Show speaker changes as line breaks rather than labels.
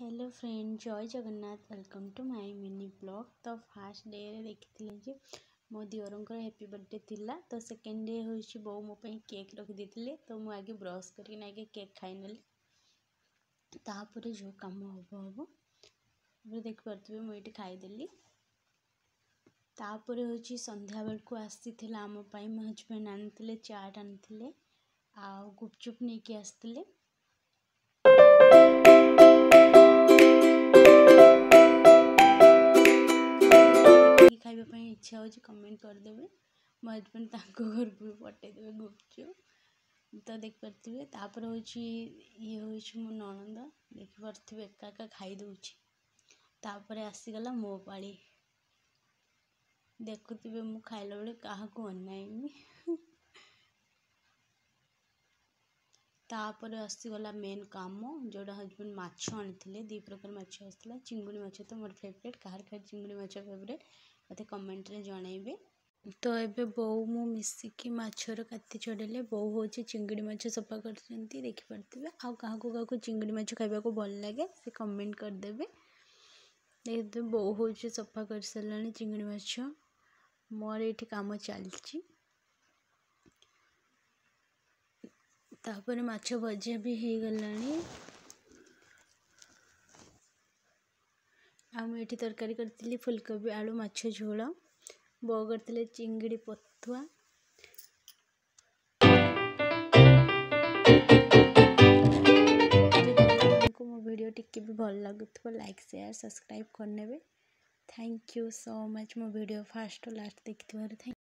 Hello friend, जय Jagannath. Welcome to my mini blog. तो first day रे देखिथिले जे मो दियोरंकर हैप्पी बर्थडे थिला। तो सेकेंड डे होइछि बो मो पई केक रखि देथिले। तो मु आगे ब्रश करके नागे केक खाइ नेली। तापर जो काम हबो देख पारथिबे मु एठी खाइ देली। तापर होइछि संध्या बेल को आसीथिला आम पई मो हस्बैंड आनथिले चाट आनथिले आ गुपचुप नै के आस्थिले। खाइबा इच्छा हो कमेंट करदेवे। मो हस्बैंड घर को पठेदेवे गुपचुप। तो देख पारे तापर ये मो ननंद देख पारे एका एका खाई दूची। तापर आसीगला मो पाली देखुवे मु खाइला बेले क्या अनाइनी। तापर आसीगला मेन काम जोड़ा हस्बैंड माछ आनी दी प्रकार माछ आसला। चिंगुड़ी माछ तो मोर फेवरेट। कहार कहार चिंगुड़ी माछ फेवरेट मत कमेंट रे जनइबे। तो एबे बोऊ मु मिसिकी माछर काति चढ़ेले। बोऊ हो चिंगुड़ी माछ सफा करछंती देखि पारथिबे। आ काहाको चिंगुड़ी माछ खाइबा को भल लागे से कमेंट करदेबे। देखते बोऊ हो सफा कर सारानी चिंगुड़ी माछ। मोर एठी काम चलची। तापर माछ भजा भी हो गलानी। आ मुझे तरकारी करती फुलकोबी आलू माछ झोल। बो करते चिंगड़ी पतुआ। मो वीडियो टिके भी भल लगुथबो लाइक शेयर सब्सक्राइब करनेबे। थैंक यू सो मच मो वीडियो फास्ट लास्ट देखिथिबार।